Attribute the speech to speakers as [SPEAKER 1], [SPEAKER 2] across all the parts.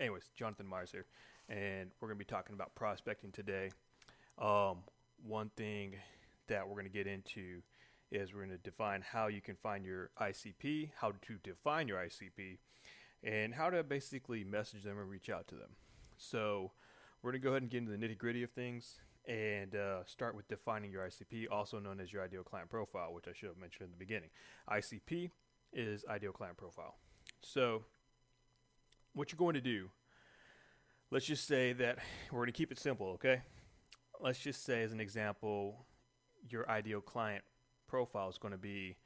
[SPEAKER 1] Anyways, Jonathan Myers here, and we're going to be talking about prospecting today. Um, One thing that we're going to get into is we're going to define how you can find your ICP, how to define your ICP, and how to basically message them and reach out to them. So, we're going to go ahead and get into the nitty gritty of things and start with defining your ICP, also known as your ideal client profile, which I should have mentioned in the beginning. ICP is ideal client profile. So, what you're going to do, let's just say that we're going to keep it simple, okay? Let's just say, as an example, your ideal client profile is going to be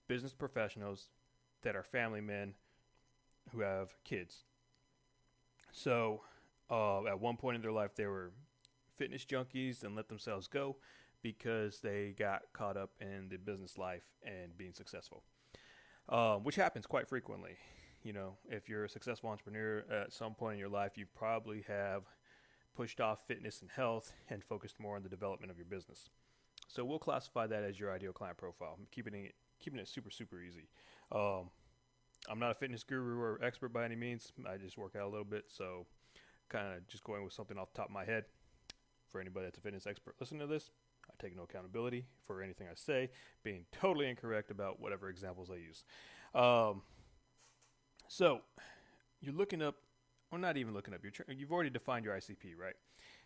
[SPEAKER 1] business professionals that are family men who have kids. So, at one point in their life, they were fitness junkies and let themselves go because they got caught up in the business life and being successful, which happens quite frequently. You know, if you're a successful entrepreneur at some point in your life, you probably have pushed off fitness and health and focused more on the development of your business. So we'll classify that as your ideal client profile. I'm keeping it super easy. Um, I'm not a fitness guru or expert by any means. I just work out a little bit, so kind of just going with something off the top of my head. For anybody that's a fitness expert listening to this, I take no accountability for anything I say, being totally incorrect about whatever examples I use. Um, so you're looking up, or not even looking up, you've already defined your ICP, right?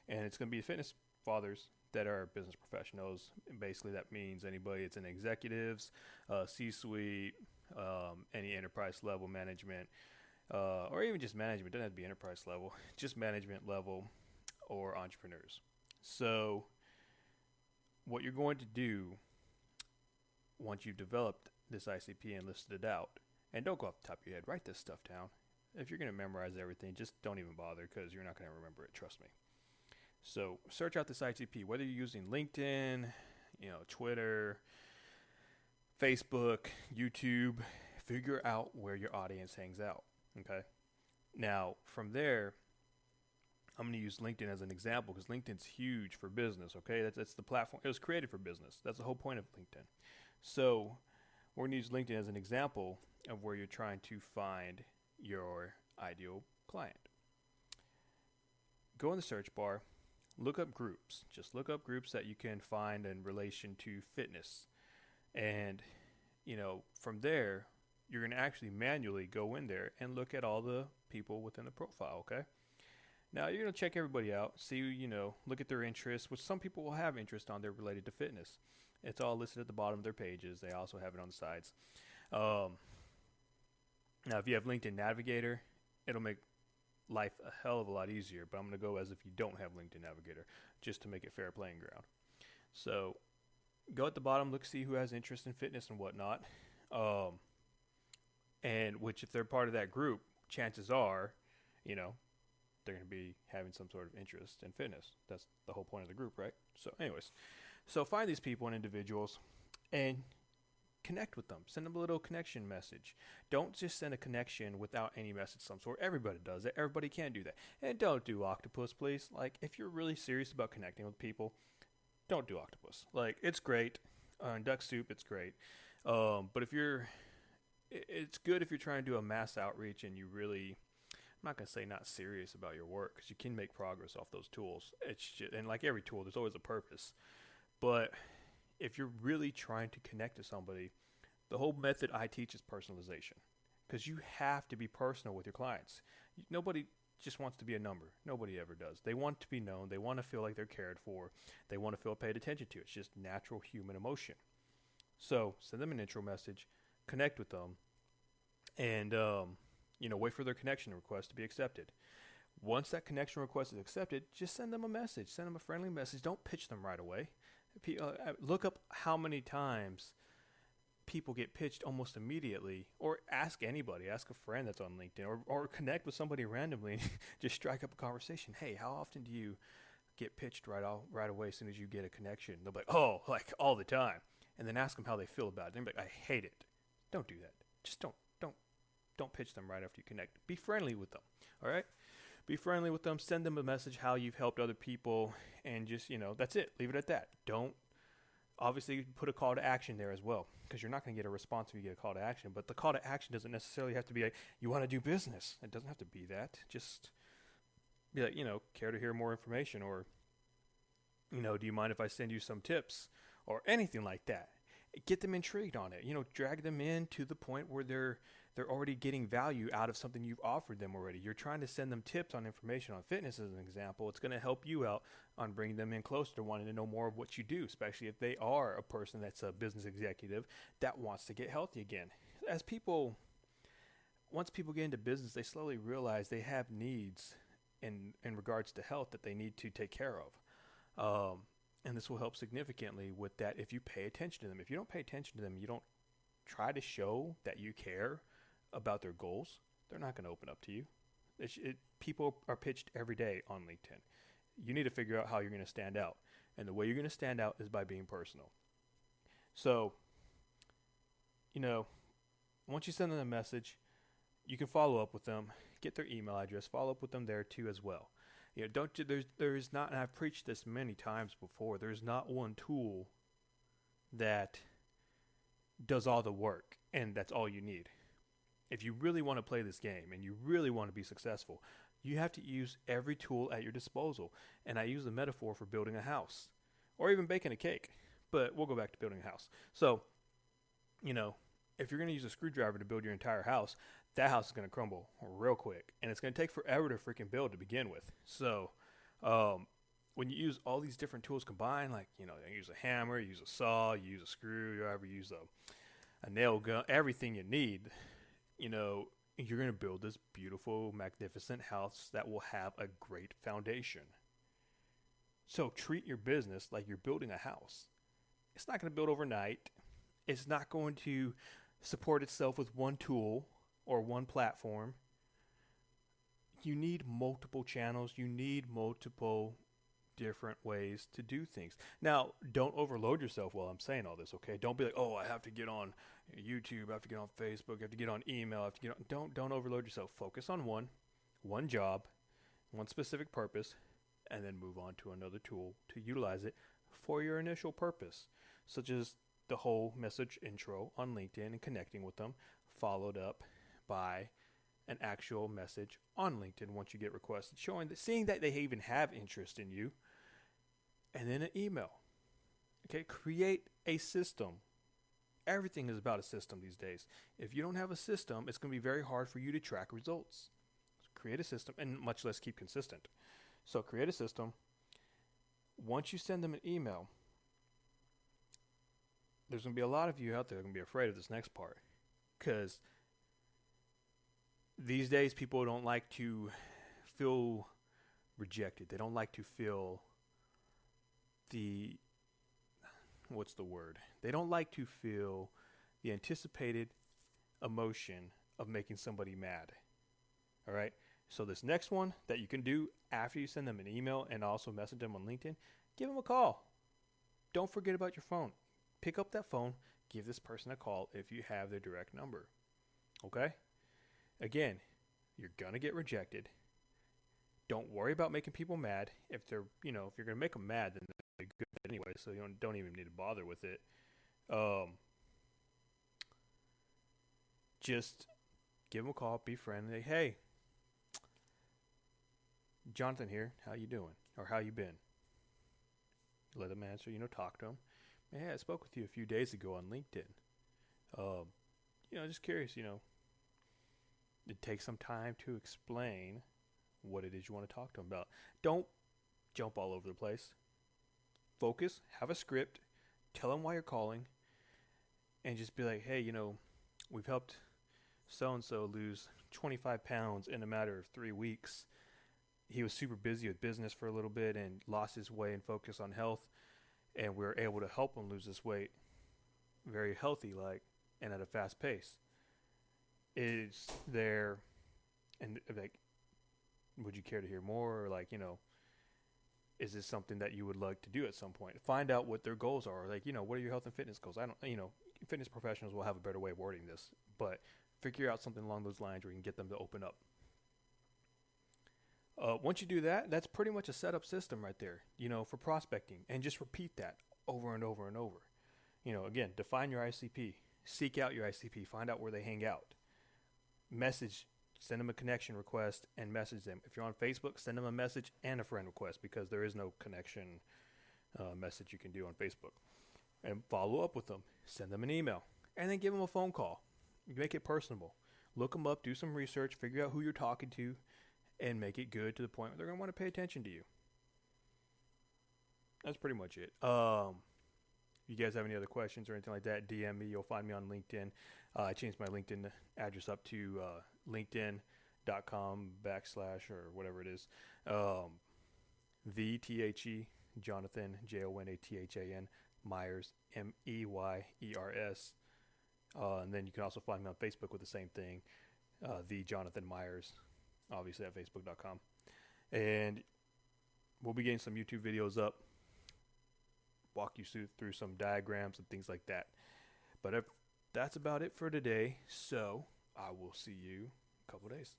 [SPEAKER 1] And it's going to be fitness fathers that are business professionals. And basically, that means anybody that's in executives, C-suite, any enterprise level management, or even just management. It doesn't have to be enterprise level, just management level or entrepreneurs. So, what you're going to do once you've developed this ICP and listed it out, and don't go off the top of your head, write this stuff down. If you're going to memorize everything, just don't even bother because you're not going to remember it, trust me. So search out this ICP, whether you're using LinkedIn, Twitter, Facebook, YouTube, figure out where your audience hangs out, okay? Now, from there, I'm going to use LinkedIn as an example because LinkedIn's huge for business, okay? That's the platform. It was created for business. That's the whole point of LinkedIn. So we're going to use LinkedIn as an example of where you're trying to find your ideal client. Go in the search bar, look up groups. Just look up groups that you can find in relation to fitness. And, from there, you're going to actually manually go in there and look at all the people within the profile, okay? Now, you're going to check everybody out, see, look at their interests, which some people will have interest on there related to fitness. It's all listed at the bottom of their pages. They also have it on the sides. Now, if you have LinkedIn Navigator, it'll make life a hell of a lot easier, but I'm going to go as if you don't have LinkedIn Navigator, just to make it fair playing ground. So, go at the bottom, look, see who has interest in fitness and whatnot. And which, if they're part of that group, chances are, they're going to be having some sort of interest in fitness. That's the whole point of the group, right? So anyways, find these people and individuals and connect with them. Send them a little connection message. Don't just send a connection without any message of some sort. Everybody does it. Everybody can do that. And don't do octopus, please. Like, if you're really serious about connecting with people, don't do octopus. Like, it's great. In Duck Soup, it's great. But it's good if you're trying to do a mass outreach and you really, I'm not going to say not serious about your work because you can make progress off those tools. It's just, and like every tool, there's always a purpose. But if you're really trying to connect to somebody, the whole method I teach is personalization because you have to be personal with your clients. Nobody just wants to be a number. Nobody ever does. They want to be known. They want to feel like they're cared for. They want to feel paid attention to. It's just natural human emotion. So send them an intro message, connect with them, and wait for their connection request to be accepted. Once that connection request is accepted, just send them a message. Send them a friendly message. Don't pitch them right away. Look up how many times people get pitched almost immediately, or ask anybody. Ask a friend that's on LinkedIn, or connect with somebody randomly. Just strike up a conversation. Hey, how often do you get pitched right away as soon as you get a connection? They'll be like, oh, like all the time. And then ask them how they feel about it. They'll be like, I hate it. Don't do that. Just don't pitch them right after you connect. Be friendly with them. All right? Be friendly with them. Send them a message how you've helped other people, and just, that's it. Leave it at that. Don't Obviously, put a call to action there as well, because you're not going to get a response if you get a call to action. But the call to action doesn't necessarily have to be like, you want to do business. It doesn't have to be that. Just be like, care to hear more information, or, do you mind if I send you some tips, or anything like that. Get them intrigued on it. Drag them in to the point where they're already getting value out of something you've offered them already. You're trying to send them tips on information on fitness as an example. It's going to help you out on bringing them in closer to wanting to know more of what you do, especially if they are a person that's a business executive that wants to get healthy again. Once people get into business, they slowly realize they have needs in regards to health that they need to take care of. And this will help significantly with that if you pay attention to them. If you don't pay attention to them, you don't try to show that you care about their goals, they're not going to open up to you. People are pitched every day on LinkedIn. You need to figure out how you're going to stand out. And the way you're going to stand out is by being personal. So, once you send them a message, you can follow up with them, get their email address, follow up with them there too as well. There's not, and I've preached this many times before, there's not one tool that does all the work and that's all you need. If you really want to play this game and you really want to be successful, you have to use every tool at your disposal. And I use the metaphor for building a house or even baking a cake, but we'll go back to building a house. So, if you're going to use a screwdriver to build your entire house, that house is going to crumble real quick, and it's going to take forever to freaking build to begin with. So, when you use all these different tools combined, like, you use a hammer, you use a saw, you use a screwdriver, you use a nail gun, everything you need, you're going to build this beautiful, magnificent house that will have a great foundation. So treat your business like you're building a house. It's not going to build overnight. It's not going to support itself with one tool or one platform. You need multiple channels. You need multiple different ways to do things. Now, don't overload yourself while I'm saying all this, okay? Don't be like, I have to get on YouTube, I have to get on Facebook, I have to get on email, I have to get on. Don't overload yourself. Focus on one job, one specific purpose, and then move on to another tool to utilize it for your initial purpose, such as the whole message intro on LinkedIn and connecting with them, followed up by an actual message on LinkedIn once you get requested, seeing that they even have interest in you, and then an email. Okay, create a system. Everything is about a system these days. If you don't have a system, it's going to be very hard for you to track results. So create a system, and much less keep consistent. So create a system. Once you send them an email, there's going to be a lot of you out there that are going to be afraid of this next part, because these days people don't like to feel rejected. They don't like to feel they don't like to feel the anticipated emotion of making somebody mad. All right? So this next one that you can do after you send them an email and also message them on LinkedIn, give them a call. Don't forget about your phone. Pick up that phone, give this person a call if you have their direct number. Okay? Again, you're going to get rejected. Don't worry about making people mad. If they're, if you're going to make them mad, then they're good anyway, so you don't even need to bother with it. Just give them a call, be friendly. Hey, Jonathan here. How you doing? Or how you been? Let them answer, talk to them. Hey, I spoke with you a few days ago on LinkedIn. Just curious, it takes some time to explain what it is you want to talk to them about. Don't jump all over the place. Focus, have a script, tell them why you're calling, and just be like, hey, we've helped so-and-so lose 25 pounds in a matter of 3 weeks. He was super busy with business for a little bit and lost his way and focused on health, and we were able to help him lose this weight very healthy, and at a fast pace. Is there, and would you care to hear more? Or is this something that you would like to do at some point? Find out what their goals are. What are your health and fitness goals? Fitness professionals will have a better way of wording this, but figure out something along those lines where you can get them to open up. Once you do that, that's pretty much a setup system right there, for prospecting. And just repeat that over and over and over. Again, define your ICP, seek out your ICP, find out where they hang out, message, send them a connection request and message them. If you're on Facebook, send them a message and a friend request, because there is no connection message you can do on Facebook. And follow up with them, send them an email, and then give them a phone call. Make it personable. Look them up, do some research, figure out who you're talking to, and make it good to the point where they're going to want to pay attention to you. That's pretty much it. If you guys have any other questions or anything like that, DM me. You'll find me on LinkedIn. I changed my LinkedIn address up to linkedin.com/ or whatever it is. VTHE Jonathan, JONATHAN, Myers, MEYERS. And then you can also find me on Facebook with the same thing, the Jonathan Myers, obviously at facebook.com. And we'll be getting some YouTube videos up, walk you through some diagrams and things like that. But that's about it for today. So I will see you in a couple days.